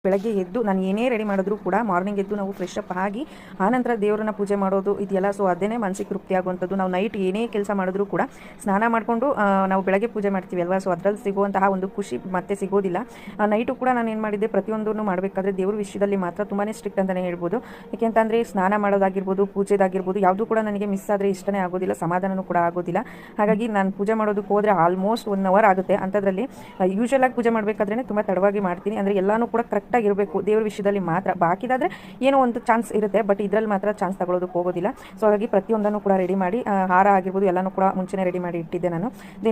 ಬೆಳಗ್ಗೆ ಎದ್ದು ನಾನು ಏನೇ ರೆಡಿ ಮಾಡಿದ್ರು ಕೂಡ ಮಾರ್ನಿಂಗ್ ಎದ್ದು ನಾವು ಫ್ರೆಶ್ ಅಪ್ ಆಗಿ ಆನಂತರ ದೇವರನ್ನ ಪೂಜೆ ಮಾಡೋದು ಇದೆಯಲ್ಲ. ಸೊ ಅದೇನೇ ಮನಸ್ಸಿಗೆ ತೃಪ್ತಿ ಆಗುವಂಥದ್ದು. ನಾವು ನೈಟ್ ಏನೇ ಕೆಲಸ ಮಾಡಿದ್ರು ಕೂಡ ಸ್ನಾನ ಮಾಡಿಕೊಂಡು ನಾವು ಬೆಳಗ್ಗೆ ಪೂಜೆ ಮಾಡ್ತೀವಿ ಅಲ್ವಾ. ಸೊ ಅದರಲ್ಲಿ ಸಿಗುವಂತಹ ಒಂದು ಖುಷಿ ಮತ್ತೆ ಸಿಗೋದಿಲ್ಲ. ನೈಟು ಕೂಡ ನಾನು ಏನು ಮಾಡಿದ್ದೆ, ಪ್ರತಿಯೊಂದನ್ನು ಮಾಡಬೇಕಾದ್ರೆ ದೇವ್ರ ವಿಷಯದಲ್ಲಿ ಮಾತ್ರ ತುಂಬಾ ಸ್ಟ್ರಿಕ್ಟ್ ಅಂತಲೇ ಹೇಳ್ಬೋದು. ಯಾಕೆಂತಂದರೆ ಸ್ನಾನ ಮಾಡೋದಾಗಿರ್ಬೋದು, ಪೂಜೆದಾಗಿರ್ಬೋದು ಯಾವುದು ಕೂಡ ನನಗೆ ಮಿಸ್ ಆದರೆ ಇಷ್ಟನೇ ಆಗೋದಿಲ್ಲ, ಸಮಾಧಾನವೂ ಕೂಡ ಆಗೋದಿಲ್ಲ. ಹಾಗಾಗಿ ನಾನು ಪೂಜೆ ಮಾಡೋದಕ್ಕೆ ಹೋದರೆ ಆಲ್ಮೋಸ್ಟ್ 1 ಅವರ್ ಆಗುತ್ತೆ. ಅಂಥದ್ರಲ್ಲಿ ಯೂಶಲಾಗಿ ಪೂಜೆ ಮಾಡಬೇಕಾದ್ರೆ ತುಂಬ ತಡವಾಗಿ ಮಾಡ್ತೀನಿ. ಅಂದರೆ ಎಲ್ಲನೂ ಕೂಡ ಕರೆಕ್ಟಾಗಿರಬೇಕು ದೇವ್ರ ವಿಷಯದಲ್ಲಿ ಮಾತ್ರ. ಬಾಕಿದಾದರೆ ಏನೋ ಒಂದು ಚಾನ್ಸ್ ಇರುತ್ತೆ, ಬಟ್ ಇದರಲ್ಲಿ ಮಾತ್ರ ಚಾನ್ಸ್ ತಗೊಳ್ಳೋದಕ್ಕೆ ಹೋಗೋದಿಲ್ಲ. ಸೊ ಹಾಗಾಗಿ ಪ್ರತಿಯೊಂದನ್ನು ಕೂಡ ರೆಡಿ ಮಾಡಿ, ಹಾರ ಆಗಿರ್ಬೋದು ಎಲ್ಲನೂ ಕೂಡ ಮುಂಚೆನೇ ರೆಡಿ ಮಾಡಿ ಇಟ್ಟಿದ್ದೆ ನಾನು.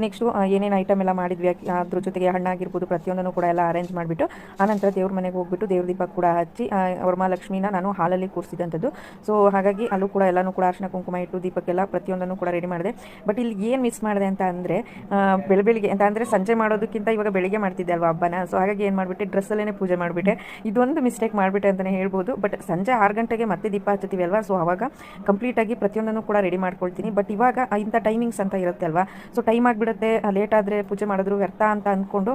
ನೆಕ್ಸ್ಟು ಏನೇನು ಐಟಮ್ ಎಲ್ಲ ಮಾಡಿದ್ವಿ ಅದ್ರ ಜೊತೆಗೆ ಹಣ್ಣಾಗಿರ್ಬೋದು ಪ್ರತಿಯೊಂದನ್ನು ಕೂಡ ಎಲ್ಲ ಅರೇಂಜ್ ಮಾಡಿಬಿಟ್ಟು ಆನಂತರ ದೇವ್ರ ಮನೆಗೆ ಹೋಗ್ಬಿಟ್ಟು ದೇವ್ರ ದೀಪ ಕೂಡ ಹಚ್ಚಿ ವರಮಹಾಲಕ್ಷ್ಮಿನ ನಾನು ಹಾಲಲ್ಲಿ ಕೂರಿಸಿದಂಥದ್ದು. ಸೊ ಹಾಗಾಗಿ ಅಲ್ಲೂ ಕೂಡ ಎಲ್ಲನೂ ಕೂಡ ಅರ್ಶಿನ ಕುಂಕುಮ ಇಟ್ಟು ದೀಪಕ್ಕೆಲ್ಲ ಪ್ರತಿಯೊಂದನ್ನು ಕೂಡ ರೆಡಿ ಮಾಡಿದೆ. ಬಟ್ ಇಲ್ಲಿ ಏನು ಮಿಸ್ ಮಾಡಿದೆ ಅಂತ ಅಂದರೆ ಬೆಳಿಗ್ಗೆ ಅಂತ ಅಂದರೆ ಸಂಜೆ ಮಾಡೋದಕ್ಕಿಂತ ಇವಾಗ ಬೆಳಿಗ್ಗೆ ಮಾಡ್ತಿದ್ದೆ ಅಲ್ವಾ ಹಬ್ಬನ. ಸೊ ಹಾಗಾಗಿ ಏನು ಮಾಡಿಬಿಟ್ಟೆ, ಡ್ರೆಸ್ಸಲ್ಲೇ ಪೂಜೆ ಮಾಡಿಬಿಟ್ಟೆ. ಇದೊಂದು ಮಿಸ್ಟೇಕ್ ಮಾಡಿಬಿಟ್ಟೆ ಅಂತಲೇ ಹೇಳ್ಬೋದು. ಬಟ್ ಸಂಜೆ 6 ಗಂಟೆಗೆ ಮತ್ತೆ ದೀಪ ಹಚ್ತೀವಿ ಅಲ್ವಾ. ಸೊ ಅವಾಗ ಕಂಪ್ಲೀಟಾಗಿ ಪ್ರತಿಯೊಂದನ್ನು ಕೂಡ ರೆಡಿ ಮಾಡ್ಕೊಳ್ತೀನಿ. ಬಟ್ ಇವಾಗ ಇಂಥ ಟೈಮಿಂಗ್ಸ್ ಅಂತ ಇರುತ್ತೆ ಅಲ್ವಾ. ಸೊ ಟೈಮ್ ಆಗಿಬಿಡುತ್ತೆ, ಲೇಟ್ ಆದರೆ ಪೂಜೆ ಮಾಡಿದ್ರು ವ್ಯರ್ಥ ಅಂತ ಅಂದ್ಕೊಂಡು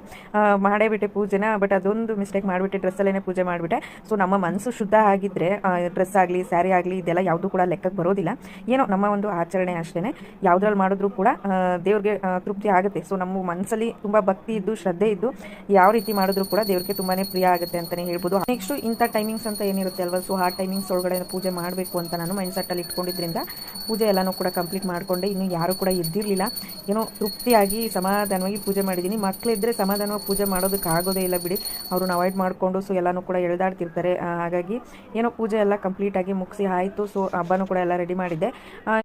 ಮಾಡೇ ಬಿಟ್ಟೆ ಪೂಜೆನ. ಬಟ್ ಅದೊಂದು ಮಿಸ್ಟೇಕ್ ಮಾಡಿಬಿಟ್ಟೆ, ಡ್ರೆಸ್ಸಲ್ಲೇ ಪೂಜೆ ಮಾಡಿಬಿಟ್ಟೆ. ಸೊ ನಮ್ಮ ಮನಸ್ಸು ಶುದ್ಧ ಆಗಿದ್ದರೆ ಡ್ರೆಸ್ ಆಗಲಿ ಸ್ಯಾರಿ ಆಗಲಿ ಇದೆಲ್ಲ ಯಾವುದು ಕೂಡ ಲೆಕ್ಕಕ್ಕೆ ಬರೋದಿಲ್ಲ. ಏನೋ ನಮ್ಮ ಒಂದು ಆಚರಣೆ ಅಷ್ಟೇ. ಯಾವುದ್ರಲ್ಲಿ ಮಾಡಿದ್ರೂ ಕೂಡ ದೇವ್ರಿಗೆ ತೃಪ್ತಿ ಆಗುತ್ತೆ. ಸೊ ನಮ್ಮ ಮನಸ್ಸಲ್ಲಿ ತುಂಬ ಭಕ್ತಿ ಇದ್ದು ಶ್ರದ್ಧೆ ಇದ್ದು ಯಾವ ರೀತಿ ಮಾಡಿದ್ರು ಕೂಡ ದೇವ್ರಿಗೆ ತುಂಬಾ ಪ್ರಿಯ ಆಗುತ್ತೆ ಅಂತಲೇ ಹೇಳ್ಬೋದು. ನೆಕ್ಸ್ಟು ಇಂಥ ಟೈಮಿಂಗ್ಸ್ ಅಂತ ಏನಿರುತ್ತೆ ಅಲ್ವಾ. ಸೊ ಆ ಟೈಮಿಂಗ್ಸ್ ಒಳಗಡೆ ಪೂಜೆ ಮಾಡಬೇಕು ಅಂತ ನಾನು ಮೈಂಡ್ಸೆಟ್ಟಲ್ಲಿ ಇಟ್ಕೊಂಡಿದ್ರಿಂದ ಪೂಜೆ ಎಲ್ಲನೂ ಕೂಡ ಕಂಪ್ಲೀಟ್ ಮಾಡಿಕೊಂಡೆ. ಇನ್ನು ಯಾರು ಕೂಡ ಎದ್ದಿರಲಿಲ್ಲ, ಏನೋ ತೃಪ್ತಿಯಾಗಿ ಸಮಾಧಾನವಾಗಿ ಪೂಜೆ ಮಾಡಿದ್ದೀನಿ. ಮಕ್ಕಳಿದ್ದರೆ ಸಮಾಧಾನವಾಗಿ ಪೂಜೆ ಮಾಡೋದಕ್ಕೆ ಆಗೋದೇ ಇಲ್ಲ ಬಿಡಿ, ಅವ್ರನ್ನ ಅವಾಯ್ಡ್ ಮಾಡಿಕೊಂಡು ಸೊ ಎಲ್ಲನೂ ಕೂಡ ಎಳೆದಾಡ್ತಿರ್ತಾರೆ. ಹಾಗಾಗಿ ಏನೋ ಪೂಜೆ ಎಲ್ಲ ಕಂಪ್ಲೀಟಾಗಿ ಮುಗಿಸಿ ಆಯಿತು. ಸೊ ಹಬ್ಬನೂ ಕೂಡ ಎಲ್ಲ ರೆಡಿ ಮಾಡಿದ್ದೆ.